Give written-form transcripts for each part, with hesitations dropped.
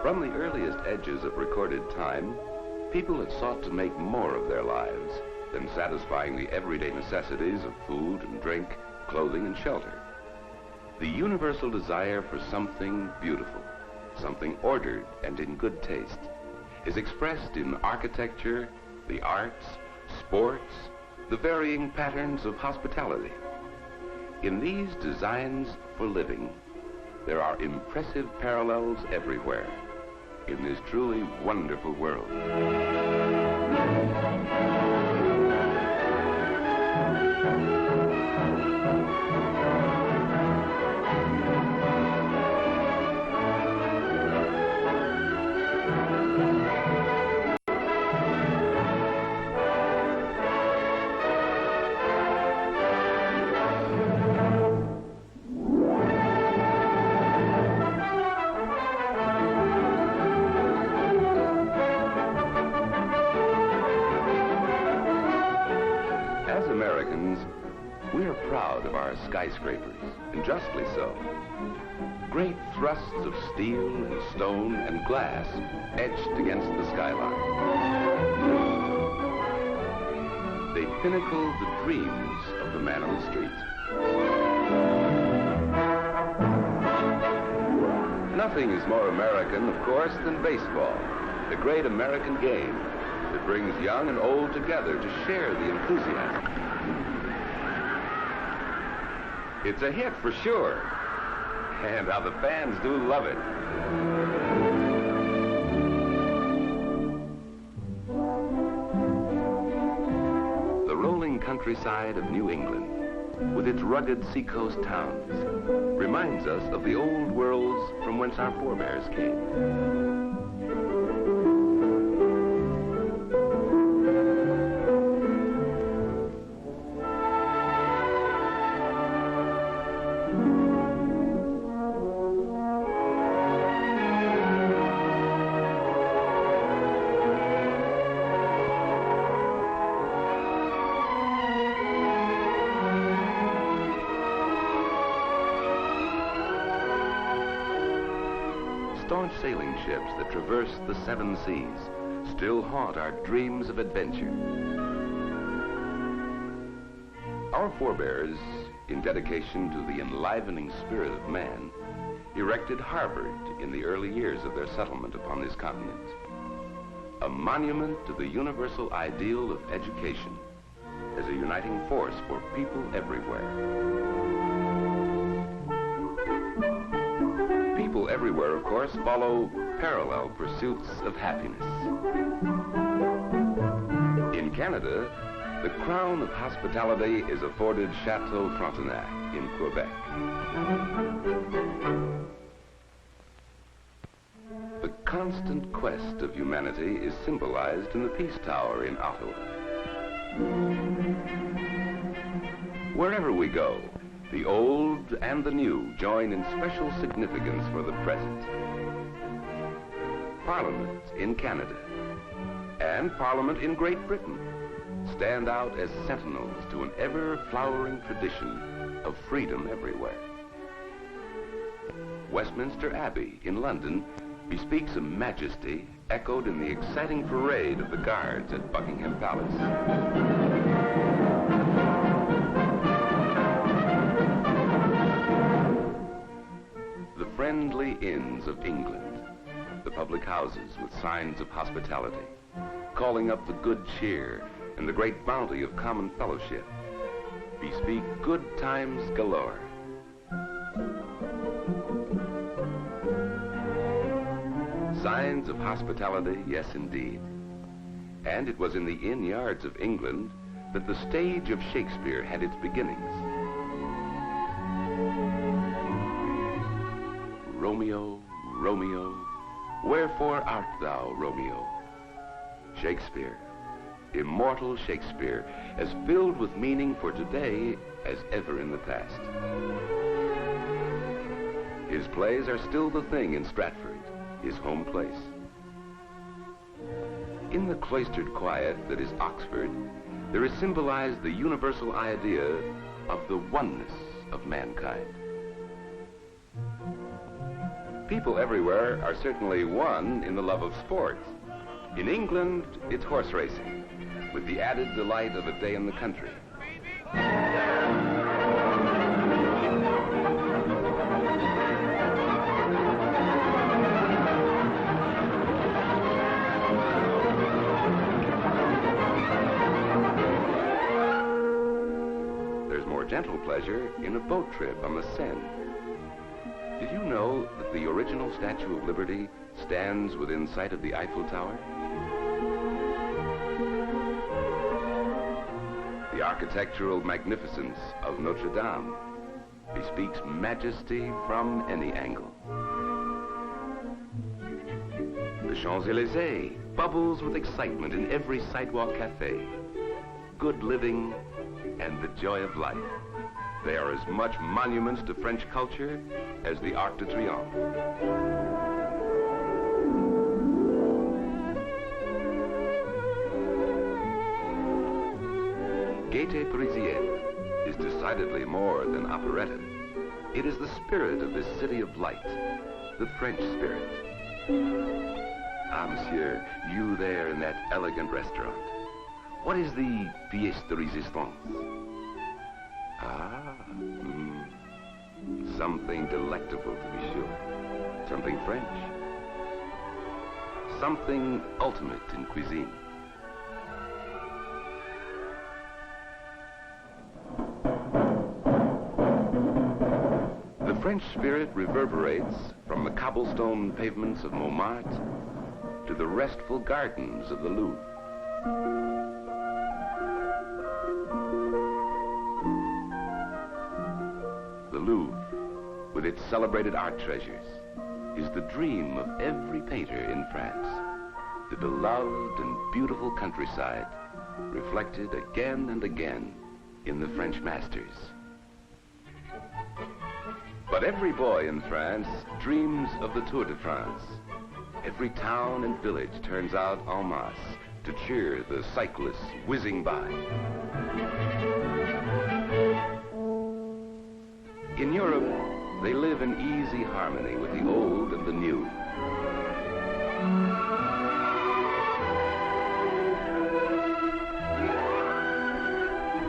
From the earliest edges of recorded time, people had sought to make more of their lives than satisfying the everyday necessities of food and drink, clothing and shelter. The universal desire for something beautiful, something ordered and in good taste, is expressed in architecture, the arts, sports, the varying patterns of hospitality. In these designs for living, there are impressive parallels everywhere in this truly wonderful world. We're proud of our skyscrapers, and justly so. Great thrusts of steel and stone and glass etched against the skyline. They pinnacle the dreams of the man on the street. Nothing is more American, of course, than baseball, the great American game that brings young and old together to share the enthusiasm. It's a hit for sure, and how the fans do love it. The rolling countryside of New England, with its rugged seacoast towns, reminds us of the old worlds from whence our forebears came. Staunch sailing ships that traverse the seven seas still haunt our dreams of adventure. Our forebears, in dedication to the enlivening spirit of man, erected Harvard in the early years of their settlement upon this continent. A monument to the universal ideal of education as a uniting force for people everywhere. People everywhere, of course, follow parallel pursuits of happiness. In Canada, the crown of hospitality is afforded Chateau Frontenac in Quebec. The constant quest of humanity is symbolized in the Peace Tower in Ottawa. Wherever we go, the old and the new join in special significance for the present. Parliament in Canada and Parliament in Great Britain stand out as sentinels to an ever-flowering tradition of freedom everywhere. Westminster Abbey in London bespeaks a majesty echoed in the exciting parade of the guards at Buckingham Palace. Friendly inns of England, the public houses with signs of hospitality, calling up the good cheer and the great bounty of common fellowship, bespeak good times galore. Signs of hospitality, yes indeed. And it was in the inn yards of England that the stage of Shakespeare had its beginnings. Romeo, Romeo, wherefore art thou, Romeo? Shakespeare, immortal Shakespeare, as filled with meaning for today as ever in the past. His plays are still the thing in Stratford, his home place. In the cloistered quiet that is Oxford, there is symbolized the universal idea of the oneness of mankind. People everywhere are certainly one in the love of sport. In England, it's horse racing, with the added delight of a day in the country. There's more gentle pleasure in a boat trip on the Seine. Did you know that the original Statue of Liberty stands within sight of the Eiffel Tower? The architectural magnificence of Notre Dame bespeaks majesty from any angle. The Champs-Élysées bubbles with excitement in every sidewalk cafe. Good living and the joy of life. They are as much monuments to French culture as the Arc de Triomphe. Gaieté Parisienne is decidedly more than operetta. It is the spirit of this city of light, the French spirit. Ah, monsieur, you there in that elegant restaurant. What is the pièce de résistance? Ah, something delectable to be sure. Something French. Something ultimate in cuisine. The French spirit reverberates from the cobblestone pavements of Montmartre to the restful gardens of the Louvre. The Louvre, with its celebrated art treasures, is the dream of every painter in France. The beloved and beautiful countryside, reflected again and again in the French masters. But every boy in France dreams of the Tour de France. Every town and village turns out en masse to cheer the cyclists whizzing by. In Europe, they live in easy harmony with the old and the new.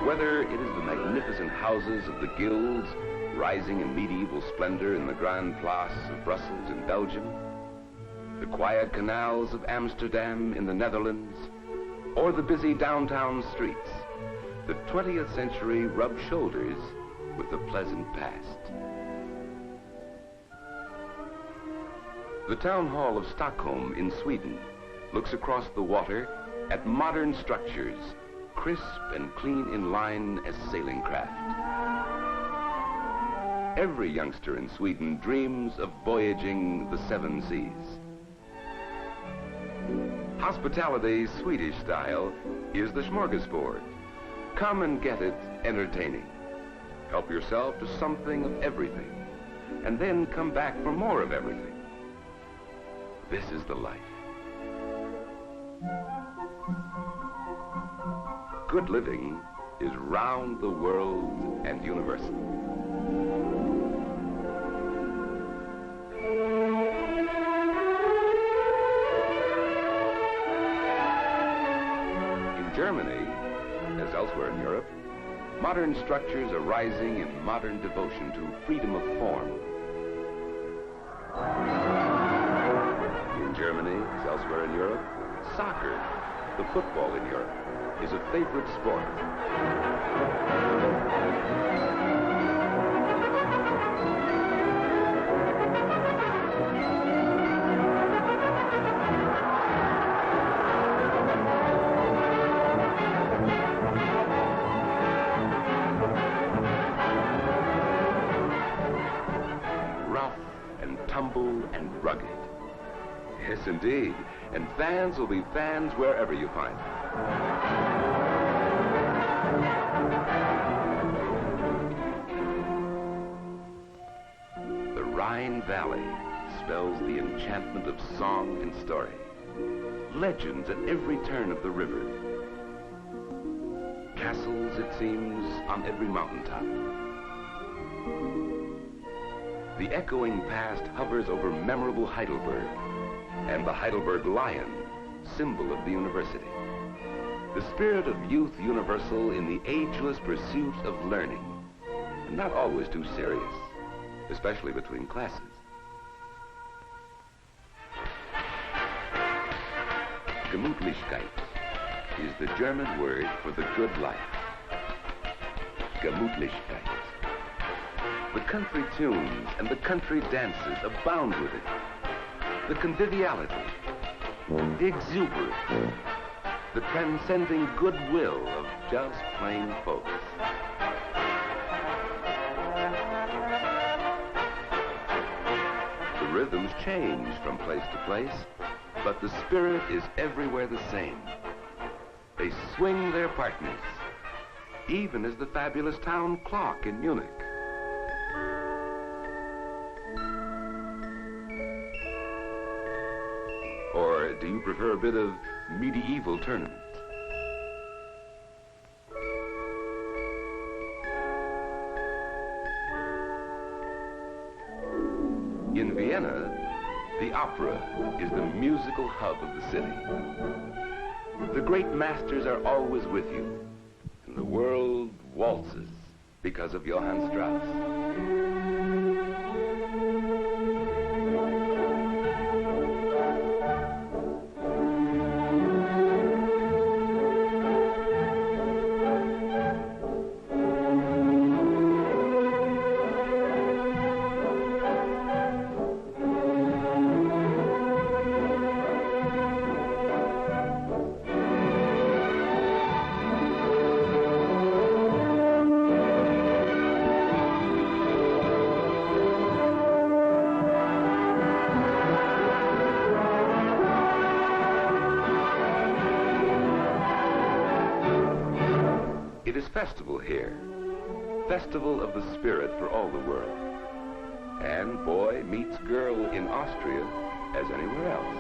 Whether it is the magnificent houses of the guilds rising in medieval splendor in the Grand Place of Brussels in Belgium, the quiet canals of Amsterdam in the Netherlands, or the busy downtown streets, the 20th century rubs shoulders with the pleasant past. The town hall of Stockholm in Sweden looks across the water at modern structures, crisp and clean in line as sailing craft. Every youngster in Sweden dreams of voyaging the seven seas. Hospitality's Swedish style is the smorgasbord. Come and get it entertaining. Help yourself to something of everything, and then come back for more of everything. This is the life. Good living is round the world and universal. In Germany, as elsewhere in Europe, modern structures are rising in modern devotion to freedom of form. In Germany, as elsewhere in Europe, soccer, the football in Europe, is a favorite sport. Rough and tumble and rugged. Yes, indeed. And fans will be fans wherever you find them. The Rhine Valley spells the enchantment of song and story. Legends at every turn of the river. Castles, it seems, on every mountaintop. The echoing past hovers over memorable Heidelberg and the Heidelberg lion, symbol of the university. The spirit of youth universal in the ageless pursuit of learning, and not always too serious, especially between classes. Gemütlichkeit is the German word for the good life. Gemütlichkeit. The country tunes and the country dances abound with it. The conviviality, the exuberance, the transcending goodwill of just plain folks. The rhythms change from place to place, but the spirit is everywhere the same. They swing their partners, even as the fabulous town clock in Munich. Or do you prefer a bit of medieval tournament? In Vienna, the opera is the musical hub of the city. The great masters are always with you, and the world waltzes because of Johann Strauss. It is festival here, festival of the spirit for all the world. And boy meets girl in Austria as anywhere else.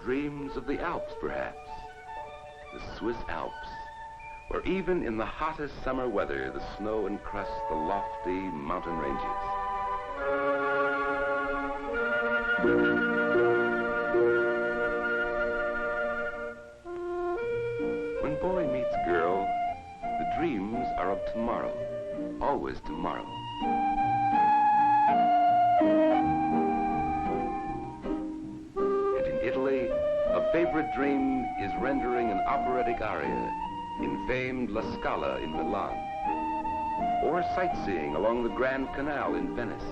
Dreams of the Alps, perhaps, the Swiss Alps, where even in the hottest summer weather, the snow encrusts the lofty mountain ranges. When boy meets girl, the dreams are of tomorrow, always tomorrow. And in Italy, a favorite dream is rendering an operatic aria in famed La Scala in Milan, or sightseeing along the Grand Canal in Venice.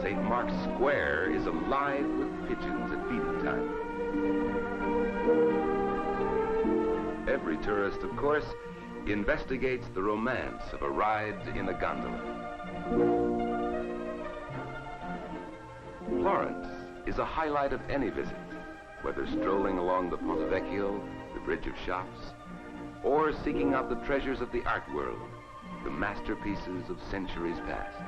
St. Mark's Square is alive with pigeons at feeding time. Every tourist, of course, investigates the romance of a ride in a gondola. Florence is a highlight of any visit, whether strolling along the Ponte Vecchio, the Bridge of Shops, or seeking out the treasures of the art world, the masterpieces of centuries past.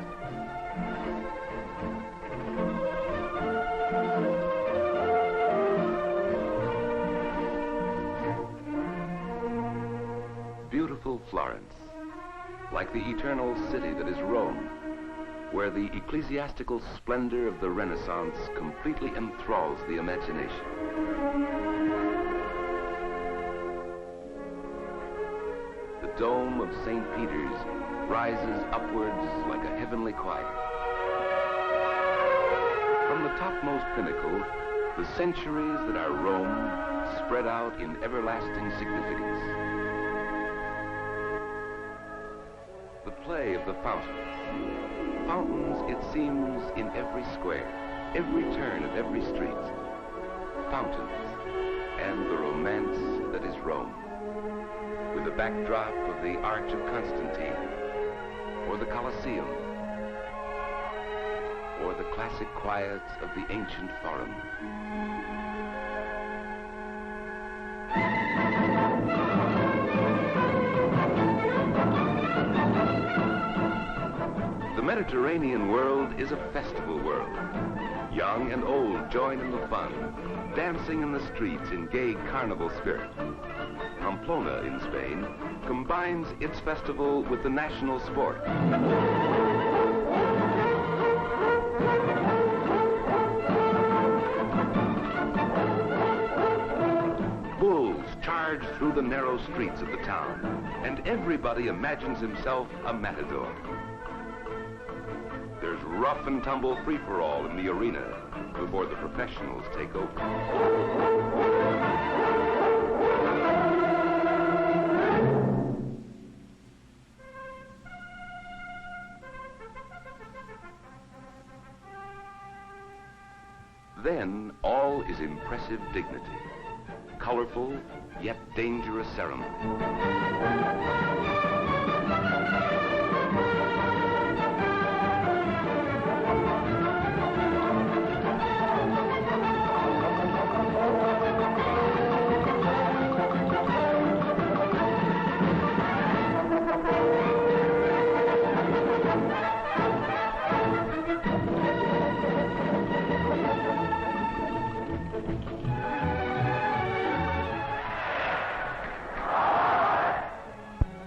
Beautiful Florence, like the eternal city that is Rome, where the ecclesiastical splendor of the Renaissance completely enthralls the imagination. The dome of St. Peter's rises upwards like a heavenly choir. From the topmost pinnacle, the centuries that are Rome spread out in everlasting significance. The play of the fountains. Fountains, it seems, in every square, every turn of every street. Fountains, and the romance that is Rome, with the backdrop of the Arch of Constantine, or the Colosseum, or the classic quiets of the ancient Forum. The Mediterranean world is a festival world. Young and old join in the fun, dancing in the streets in gay carnival spirit. Pamplona in Spain combines its festival with the national sport. Bulls charge through the narrow streets of the town, and everybody imagines himself a matador. There's rough and tumble free-for-all in the arena before the professionals take over. Then all is impressive dignity, colorful yet dangerous ceremony.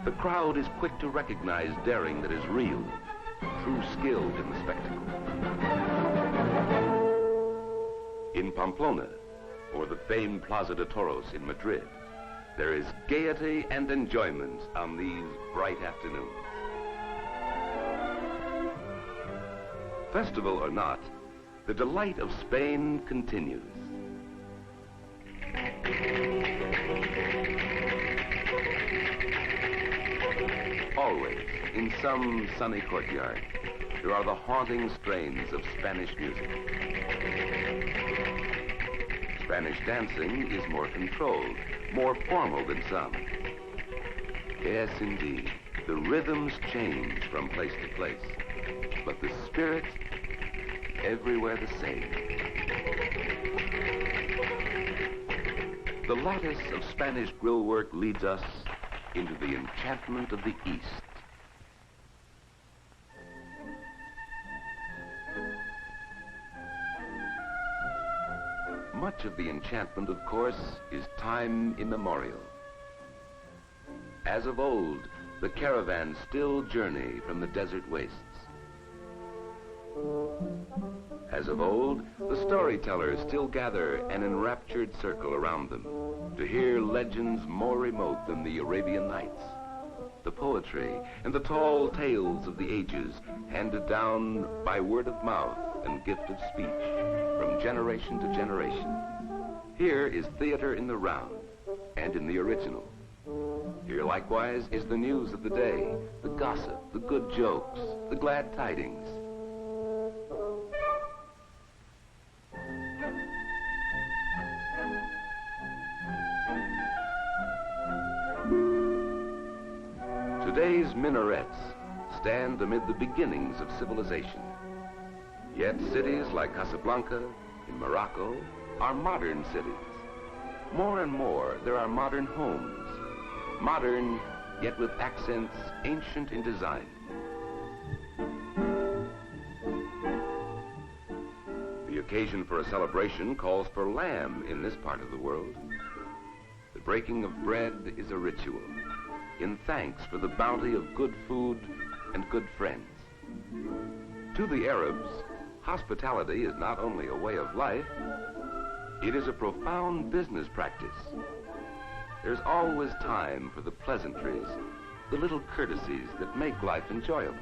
The crowd is quick to recognize daring that is real, true skill in the spectacle. In Pamplona, or the famed Plaza de Toros in Madrid, there is gaiety and enjoyment on these bright afternoons. Festival or not, the delight of Spain continues. Always, in some sunny courtyard, there are the haunting strains of Spanish music. Spanish dancing is more controlled, more formal than some. Yes, indeed, the rhythms change from place to place, but the spirit, everywhere the same. The lattice of Spanish grill work leads us into the enchantment of the East. Much of the enchantment, of course, is time immemorial. As of old, the caravans still journey from the desert wastes. As of old, the storytellers still gather an enraptured circle around them to hear legends more remote than the Arabian Nights, the poetry and the tall tales of the ages handed down by word of mouth and gift of speech from generation to generation. Here is theater in the round and in the original. Here likewise is the news of the day, the gossip, the good jokes, the glad tidings. Today's minarets stand amid the beginnings of civilization. Yet cities like Casablanca in Morocco are modern cities. More and more, there are modern homes. Modern, yet with accents ancient in design. The occasion for a celebration calls for lamb in this part of the world. The breaking of bread is a ritual, in thanks for the bounty of good food and good friends. To the Arabs, hospitality is not only a way of life, it is a profound business practice. There's always time for the pleasantries, the little courtesies that make life enjoyable.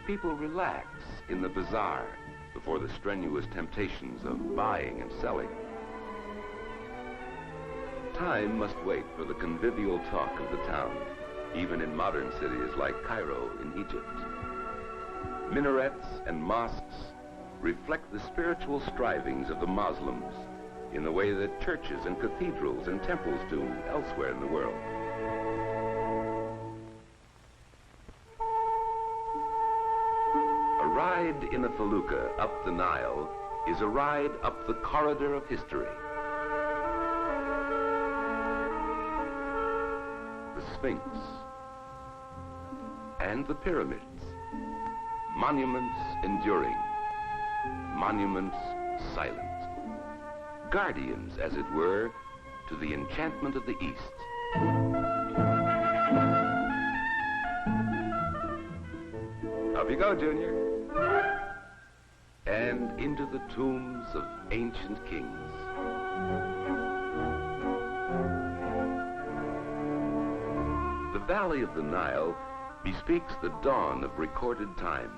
People relax in the bazaar before the strenuous temptations of buying and selling. Time must wait for the convivial talk of the town, even in modern cities like Cairo in Egypt. Minarets and mosques reflect the spiritual strivings of the Muslims in the way that churches and cathedrals and temples do elsewhere in the world. A ride in a felucca up the Nile is a ride up the corridor of history. The Sphinx and the pyramids, monuments enduring. monuments silent. Guardians, as it were, to the enchantment of the East. Up you go, Junior. And into the tombs of ancient kings. The valley of the Nile bespeaks the dawn of recorded time,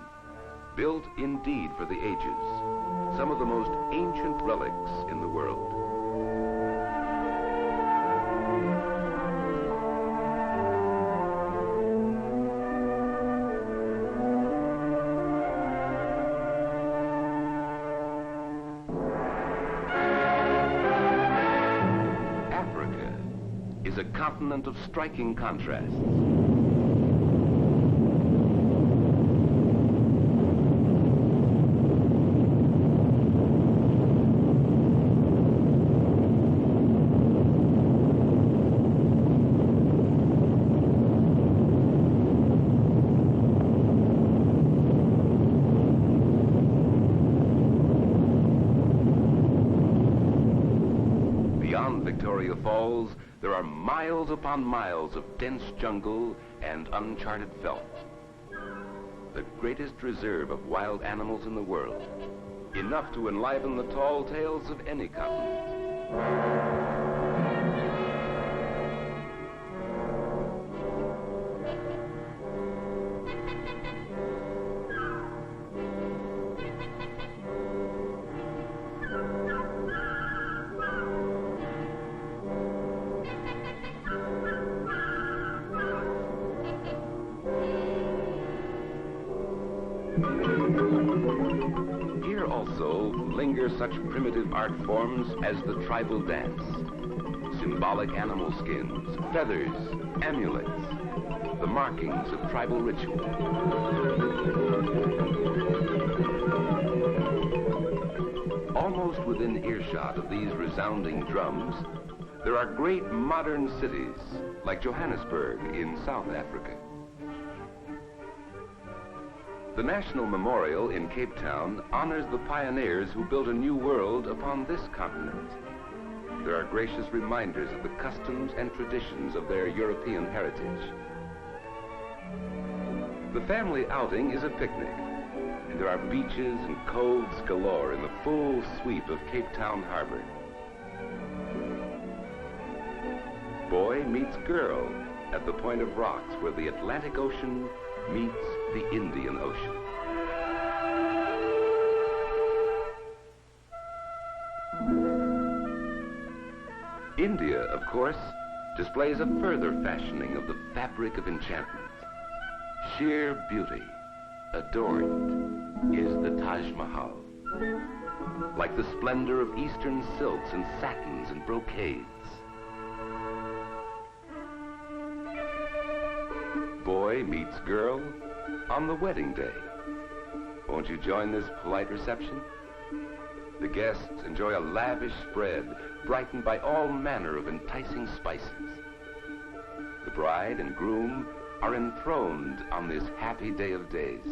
built indeed for the ages, some of the most ancient relics in the world. Africa is a continent of striking contrasts. Victoria Falls, there are miles upon miles of dense jungle and uncharted veldt. The greatest reserve of wild animals in the world, enough to enliven the tall tales of any continent. Here also linger such primitive art forms as the tribal dance, symbolic animal skins, feathers, amulets, the markings of tribal ritual. Almost within earshot of these resounding drums, there are great modern cities like Johannesburg in South Africa. The National Memorial in Cape Town honors the pioneers who built a new world upon this continent. There are gracious reminders of the customs and traditions of their European heritage. The family outing is a picnic, and there are beaches and coves galore in the full sweep of Cape Town Harbor. Boy meets girl at the point of rocks where the Atlantic Ocean meets the Indian Ocean. India, of course, displays a further fashioning of the fabric of enchantment. Sheer beauty, adorned, is the Taj Mahal. Like the splendor of Eastern silks and satins and brocades. Boy meets girl on the wedding day. Won't you join this polite reception? The guests enjoy a lavish spread, brightened by all manner of enticing spices. The bride and groom are enthroned on this happy day of days.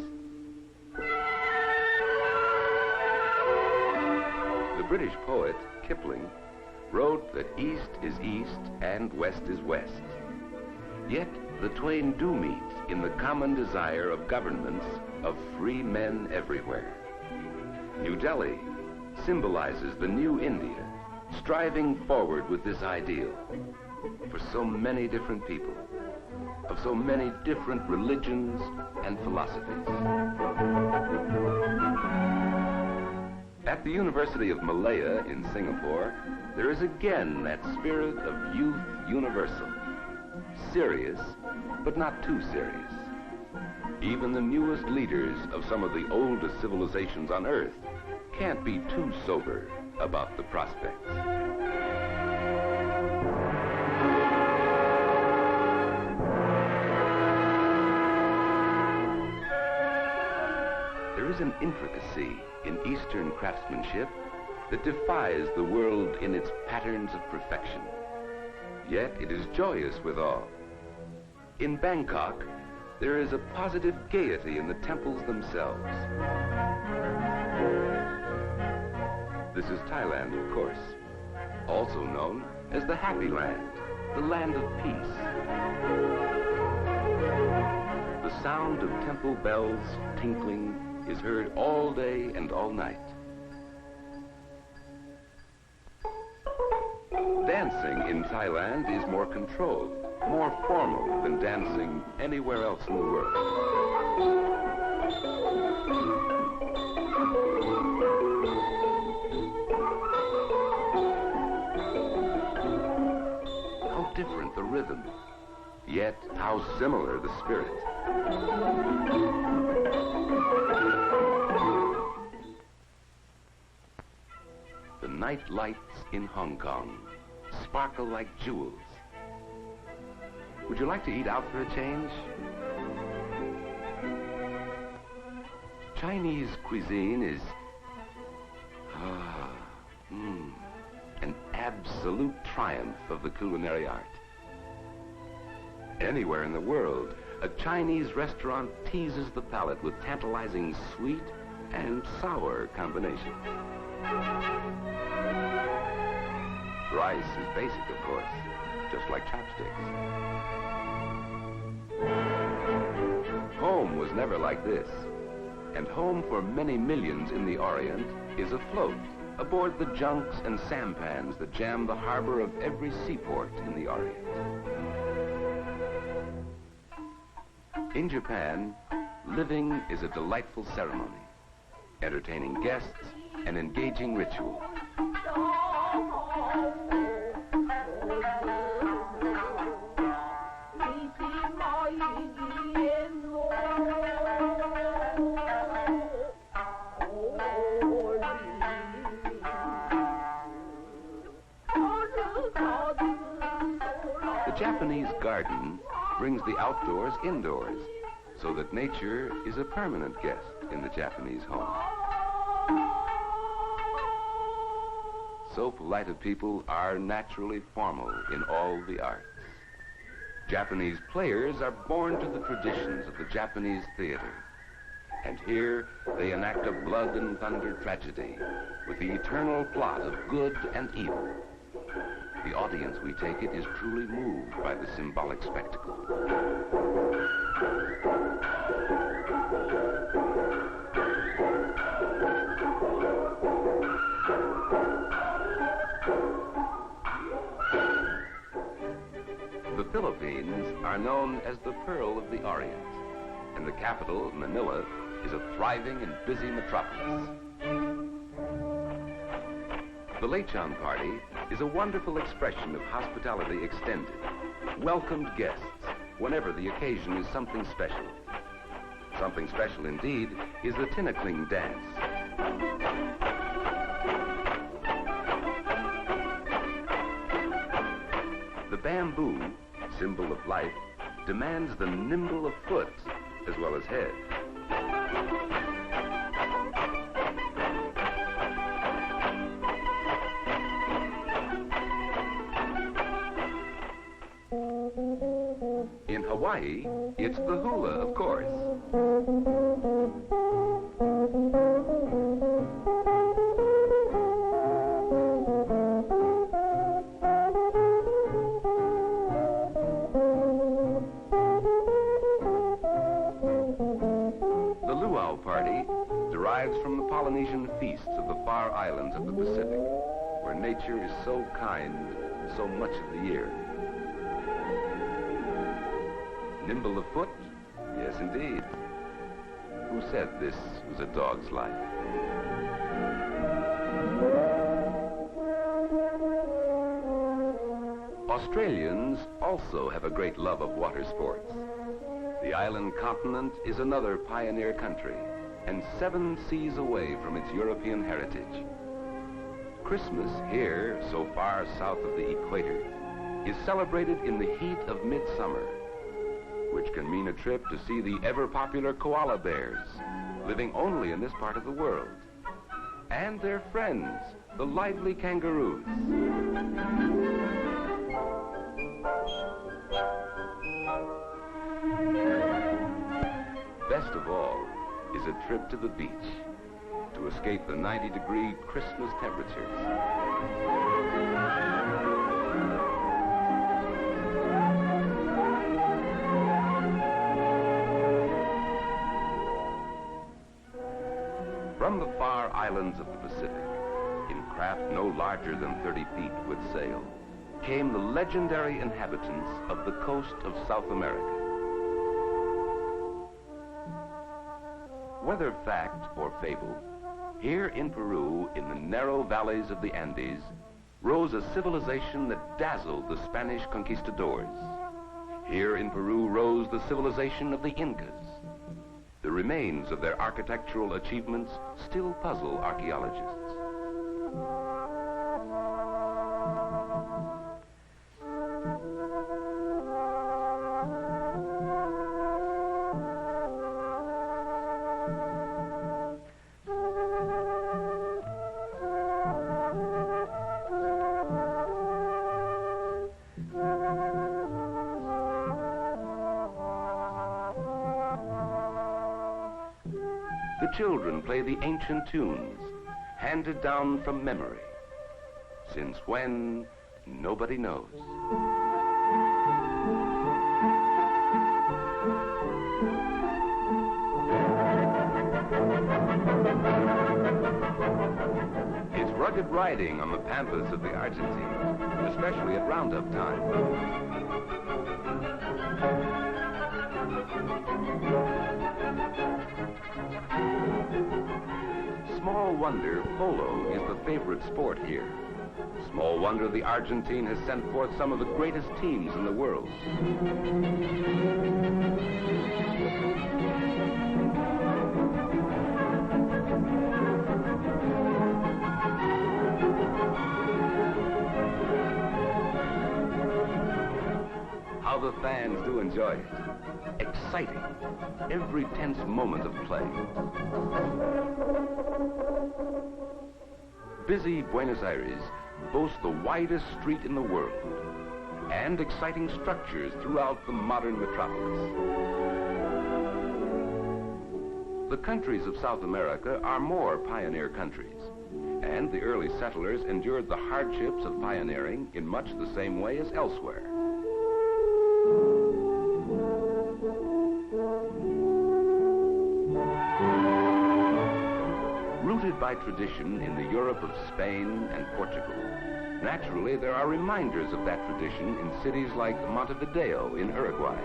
The British poet, Kipling, wrote that east is east and west is west. Yet the twain do meet in the common desire of governments of free men everywhere. New Delhi symbolizes the new India, striving forward with this ideal for so many different people, of so many different religions and philosophies. At the University of Malaya in Singapore, there is again that spirit of youth universal. Serious, but not too serious. Even the newest leaders of some of the oldest civilizations on Earth can't be too sober about the prospects. There is an intricacy in Eastern craftsmanship that defies the world in its patterns of perfection. Yet it is joyous withal. In Bangkok, there is a positive gaiety in the temples themselves. This is Thailand, of course, also known as the Happy Land, the land of peace. The sound of temple bells tinkling is heard all day and all night. Dancing in Thailand is more controlled, more formal than dancing anywhere else in the world. How different the rhythm, yet how similar the spirit. The night lights in Hong Kong sparkle like jewels. Would you like to eat out for a change? Chinese cuisine is an absolute triumph of the culinary art. Anywhere in the world, a Chinese restaurant teases the palate with tantalizing sweet and sour combinations. Rice is basic, of course, just like chopsticks. Home was never like this. And home for many millions in the Orient is afloat aboard the junks and sampans that jam the harbor of every seaport in the Orient. In Japan, living is a delightful ceremony, entertaining guests and engaging ritual. The Japanese garden brings the outdoors indoors, so that nature is a permanent guest in the Japanese home. So polite a people are naturally formal in all the arts. Japanese players are born to the traditions of the Japanese theater. And here they enact a blood and thunder tragedy with the eternal plot of good and evil. The audience, we take it, is truly moved by the symbolic spectacle. The Philippines are known as the Pearl of the Orient, and the capital, Manila, is a thriving and busy metropolis. The Lechon party is a wonderful expression of hospitality extended. Welcomed guests whenever the occasion is something special. Something special indeed is the Tinakling dance. The bamboo, symbol of life, demands the nimble of foot as well as head. In Hawaii, it's the hula, of course. The luau party derives from the Polynesian feasts of the far islands of the Pacific, where nature is so kind so much of the year. Nimble of foot? Yes, indeed. Who said this was a dog's life? Australians also have a great love of water sports. The island continent is another pioneer country, and 7 seas away from its European heritage. Christmas here, so far south of the equator, is celebrated in the heat of midsummer, which can mean a trip to see the ever-popular koala bears, living only in this part of the world, and their friends, the lively kangaroos. Best of all is a trip to the beach, to escape the 90-degree Christmas temperatures. From the far islands of the Pacific, in craft no larger than 30 feet with sail, came the legendary inhabitants of the coast of South America. Whether fact or fable, here in Peru, in the narrow valleys of the Andes, rose a civilization that dazzled the Spanish conquistadors. Here in Peru rose the civilization of the Incas. The remains of their architectural achievements still puzzle archaeologists. The children play the ancient tunes, handed down from memory. Since when, nobody knows. It's rugged riding on the pampas of the Argentine, especially at roundup time. Small wonder polo is the favorite sport here. Small wonder the Argentine has sent forth some of the greatest teams in the world. How the fans do enjoy it. Exciting, every tense moment of play. Busy Buenos Aires boasts the widest street in the world and exciting structures throughout the modern metropolis. The countries of South America are more pioneer countries, and the early settlers endured the hardships of pioneering in much the same way as elsewhere. Rooted by tradition in the Europe of Spain and Portugal, naturally there are reminders of that tradition in cities like Montevideo in Uruguay.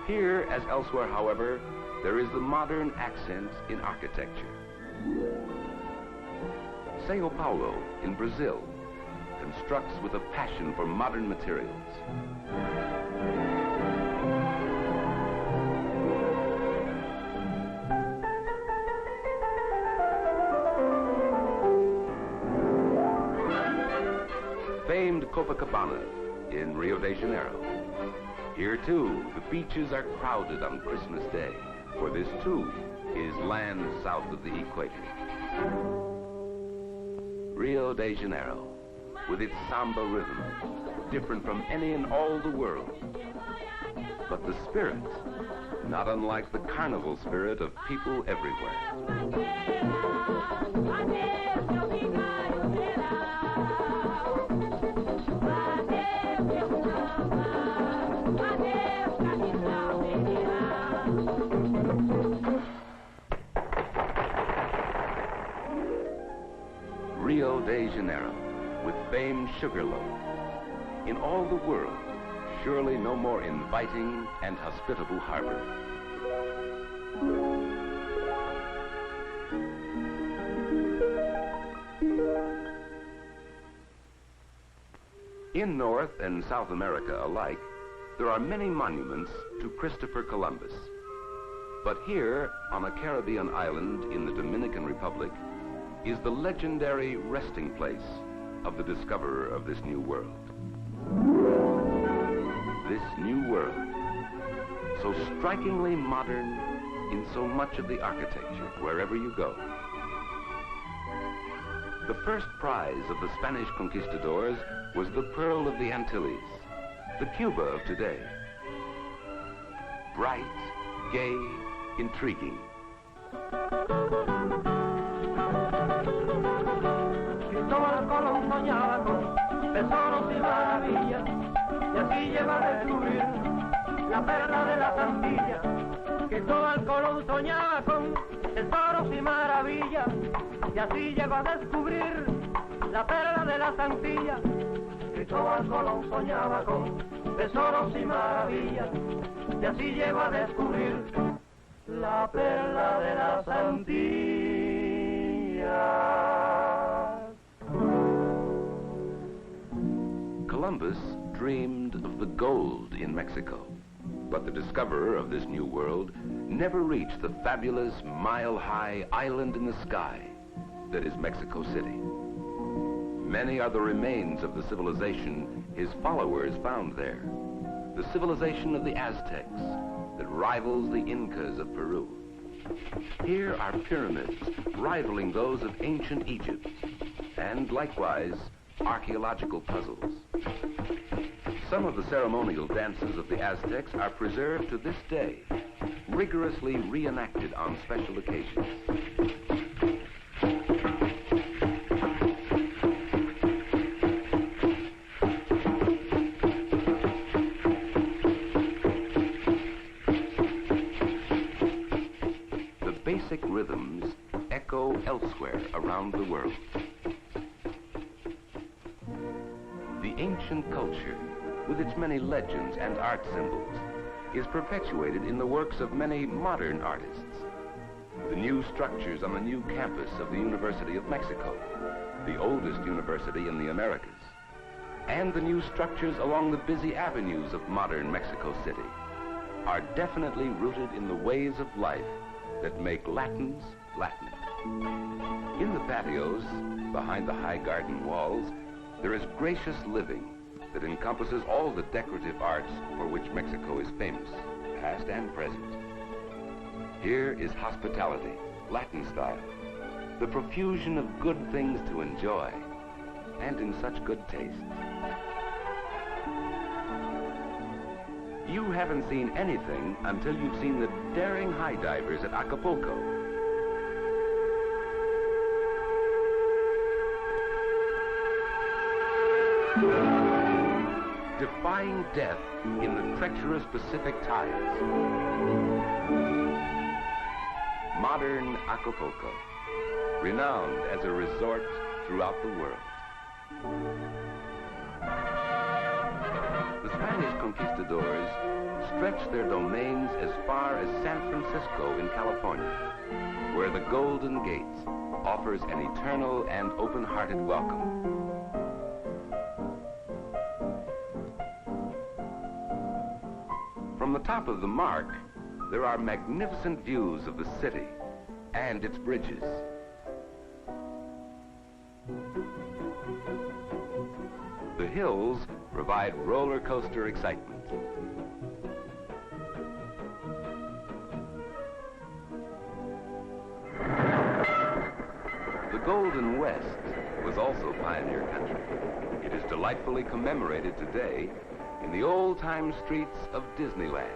Here, as elsewhere, however, there is the modern accent in architecture. Sao Paulo in Brazil constructs with a passion for modern materials. Famed Copacabana in Rio de Janeiro. Here, too, the beaches are crowded on Christmas Day, for this, too, is land south of the equator. Rio de Janeiro, with its samba rhythm, different from any in all the world. But the spirit, not unlike the carnival spirit of people everywhere. Rio de Janeiro, with famed Sugarloaf. In all the world, surely no more inviting and hospitable harbor. In North and South America alike, there are many monuments to Christopher Columbus. But here, on a Caribbean island in the Dominican Republic, is the legendary resting place of the discoverer of this new world. This new world, so strikingly modern in so much of the architecture, wherever you go. The first prize of the Spanish conquistadors was the Pearl of the Antilles, the Cuba of today. Bright, gay, intriguing. Cristóbal Colón soñaba con tesoros y maravillas, y así llegó a descubrir la perla de las Antillas. Cristóbal Colón soñaba con tesoros y maravillas, y así llegó a descubrir la perla de las Antillas. Cristóbal Colón soñaba con tesoros y maravillas, y así llegó a descubrir la perla de las Antillas. Columbus dreamed of the gold in Mexico, but the discoverer of this new world never reached the fabulous mile-high island in the sky that is Mexico City. Many are the remains of the civilization his followers found there. The civilization of the Aztecs that rivals the Incas of Peru. Here are pyramids rivaling those of ancient Egypt, and likewise archaeological puzzles. Some of the ceremonial dances of the Aztecs are preserved to this day, rigorously reenacted on special occasions. The basic rhythms echo elsewhere around the world. The ancient culture, with its many legends and art symbols, is perpetuated in the works of many modern artists. The new structures on the new campus of the University of Mexico, the oldest university in the Americas, and the new structures along the busy avenues of modern Mexico City are definitely rooted in the ways of life that make Latins Latin. In the patios, behind the high garden walls, there is gracious living that encompasses all the decorative arts for which Mexico is famous, past and present. Here is hospitality, Latin style, the profusion of good things to enjoy, and in such good taste. You haven't seen anything until you've seen the daring high divers at Acapulco. Defying death in the treacherous Pacific tides. Modern Acapulco, renowned as a resort throughout the world. The Spanish conquistadors stretched their domains as far as San Francisco in California, where the Golden Gate offers an eternal and open-hearted welcome. From the top of the Mark, there are magnificent views of the city and its bridges. The hills provide roller coaster excitement. The Golden West was also pioneer country. It is delightfully commemorated today in the old-time streets of Disneyland.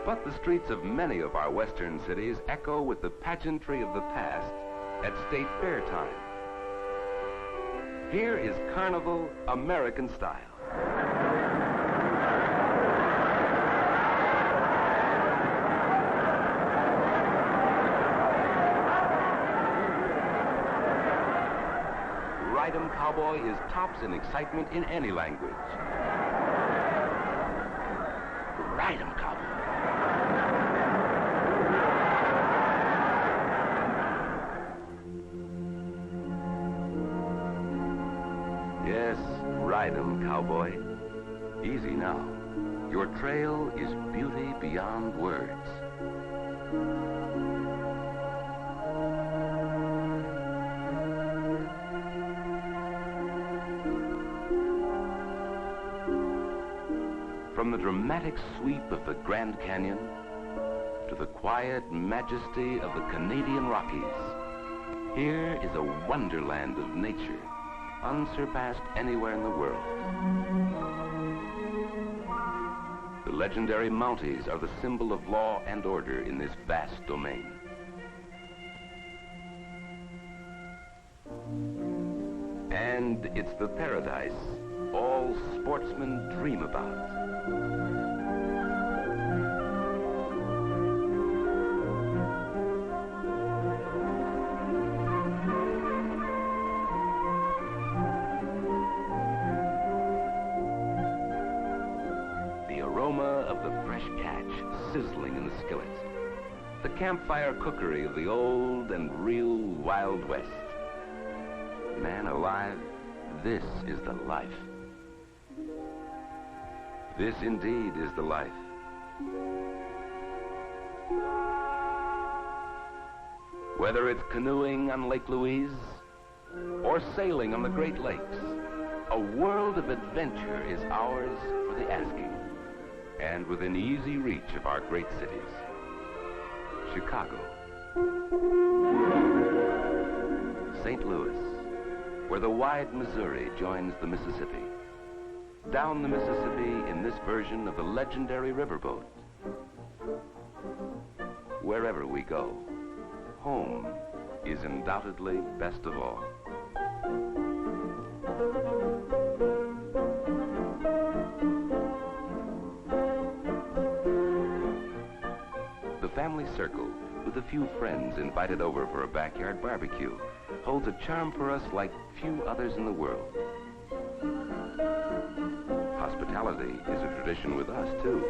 But the streets of many of our western cities echo with the pageantry of the past at State Fair time. Here is Carnival American style. Ride-em Cowboy is tops in excitement in any language. Ride-em Cowboy. Yes, ride 'em, cowboy. Easy now. Your trail is beauty beyond words. From the dramatic sweep of the Grand Canyon to the quiet majesty of the Canadian Rockies, here is a wonderland of nature unsurpassed anywhere in the world. The legendary Mounties are the symbol of law and order in this vast domain. And it's the paradise all sportsmen dream about. The aroma of the fresh catch sizzling in the skillet. The campfire cookery of the old and real Wild West. Man alive, this is the life. This indeed is the life. Whether it's canoeing on Lake Louise or sailing on the Great Lakes, a world of adventure is ours for the asking, and within easy reach of our great cities. Chicago, St. Louis, where the wide Missouri joins the Mississippi. Down the Mississippi in this version of the legendary riverboat. Wherever we go, home is undoubtedly best of all. The family circle, with a few friends invited over for a backyard barbecue, holds a charm for us like few others in the world. Hospitality is a tradition with us, too.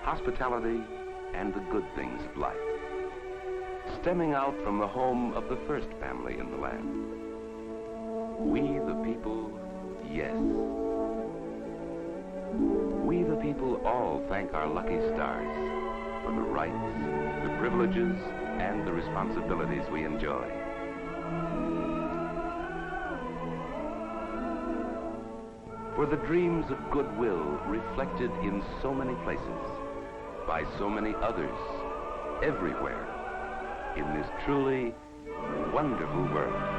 Hospitality and the good things of life, stemming out from the home of the first family in the land. We the people, yes. We the people all thank our lucky stars for the rights, the privileges, and the responsibilities we enjoy. For the dreams of goodwill reflected in so many places, by so many others, everywhere, in this truly wonderful world.